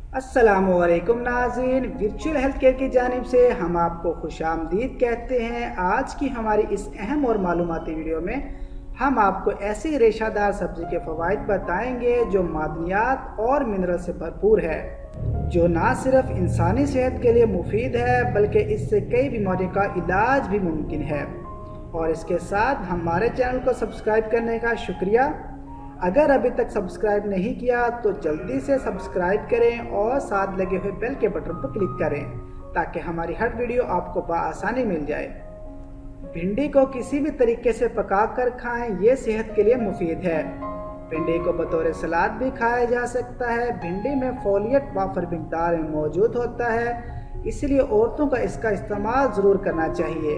अस्सलामुअलैकुम नाज़रीन, virtual health care की जानिब से हम आपको खुशामदीद कहते हैं। आज की हमारी इस अहम और मालूमाती वीडियो में हम आपको ऐसी रेशादार सब्ज़ी के फ़वाइद बताएंगे जो मादनियात और मिनरल से भरपूर है, जो ना सिर्फ इंसानी सेहत के लिए मुफीद है बल्कि इससे कई बीमारियों का इलाज भी मुमकिन है। और इसके साथ हमारे चैनल को सब्सक्राइब करने का शुक्रिया। अगर अभी तक सब्सक्राइब नहीं किया तो जल्दी से सब्सक्राइब करें और साथ लगे हुए बेल के बटन पर क्लिक करें ताकि हमारी हर वीडियो आपको बआसानी मिल जाए। भिंडी को किसी भी तरीके से पकाकर खाएं, ये सेहत के लिए मुफीद है। भिंडी को बतौर सलाद भी खाया जा सकता है। भिंडी में फोलिएट वाफर मिकदार में मौजूद होता है, इसलिए औरतों का इसका इस्तेमाल ज़रूर करना चाहिए।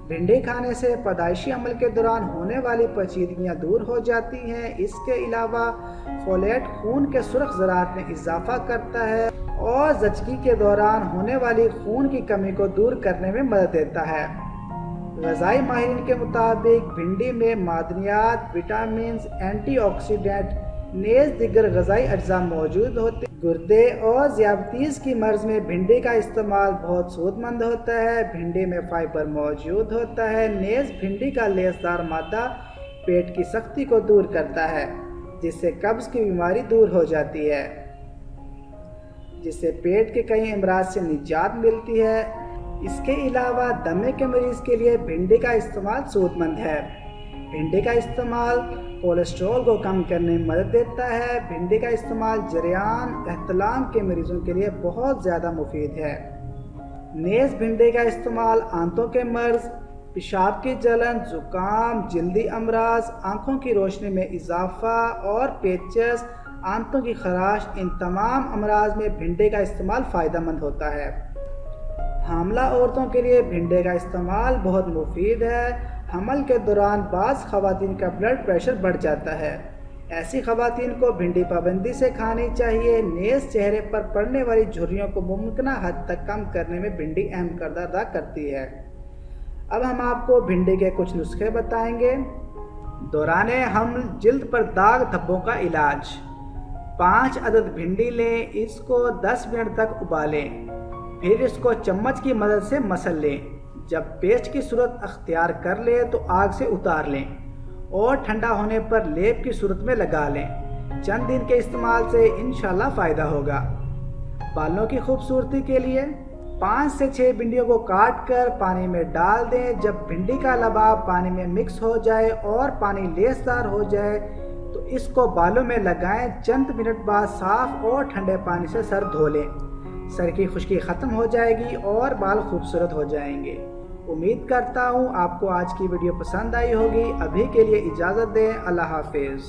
भिंडी खाने से पैदाइशी अमल के दौरान होने वाली पेचीदगियाँ दूर हो जाती हैं। इसके अलावा फोलेट खून के सुर्ख ज़रात में इजाफा करता है और ज़चगी के दौरान होने वाली खून की कमी को दूर करने में मदद देता है। ग़ज़ाई माहिरीन के मुताबिक भिंडी में मादनियात, विटामिन, एंटीऑक्सीडेंट नेज़ दिगर ग़ज़ाई अज्जा मौजूद होते। गुर्दे और ज़ियाबतीस की मर्ज़ में भिंडी का इस्तेमाल बहुत सूदमंद होता है। भिंडी में फाइबर मौजूद होता है। नेज़ भिंडी का लेसदार मादा पेट की सख्ती को दूर करता है, जिससे कब्ज़ की बीमारी दूर हो जाती है, जिससे पेट के कई अमराज से निजात मिलती है। इसके अलावा दमे के मरीज़ के लिए भिंडी का इस्तेमाल सूदमंद है। भिंडी का इस्तेमाल कोलेस्ट्रॉल को कम करने में मदद देता है। भिंडी का इस्तेमाल जरियान एहतलाम के मरीज़ों के लिए बहुत ज़्यादा मुफीद है। नेज़ भिंडी का इस्तेमाल आंतों के मर्ज़, पेशाब की जलन, ज़ुकाम, जल्दी अमराज, आँखों की रोशनी में इजाफा और पेचस, आंतों की खराश, इन तमाम अमराज में भिंडी का इस्तेमाल फ़ायदेमंद होता है। हामला औरतों के लिए भिंडी का इस्तेमाल बहुत मुफीद है। हमल के दौरान बाज़ ख़वातीन का ब्लड प्रेशर बढ़ जाता है। ऐसी ख़वातीन को भिंडी पाबंदी से खानी चाहिए। नेज़ चेहरे पर पड़ने वाली झुर्रियों को मुमकिन हद तक कम करने में भिंडी अहम किरदार अदा करती है। अब हम आपको भिंडी के कुछ नुस्खे बताएंगे। दौरान हमल जिल्द पर दाग धब्बों का इलाज। 5 अदद भिंडी लें, इसको 10 मिनट तक उबालें, फिर इसको चम्मच की मदद से मसल लें। जब पेस्ट की सूरत अख्तियार कर ले तो आग से उतार लें और ठंडा होने पर लेप की सूरत में लगा लें। चंद दिन के इस्तेमाल से इंशाल्लाह फ़ायदा होगा। बालों की खूबसूरती के लिए 5 से 6 भिंडियों को काट कर पानी में डाल दें। जब भिंडी का लबाब पानी में मिक्स हो जाए और पानी लेसदार हो जाए तो इसको बालों में लगाएं। चंद मिनट बाद साफ़ और ठंडे पानी से सर धो लें। सर की खुश्की ख़त्म हो जाएगी और बाल खूबसूरत हो जाएंगे। उम्मीद करता हूँ आपको आज की वीडियो पसंद आई होगी। अभी के लिए इजाज़त दें। अल्लाह हाफिज़।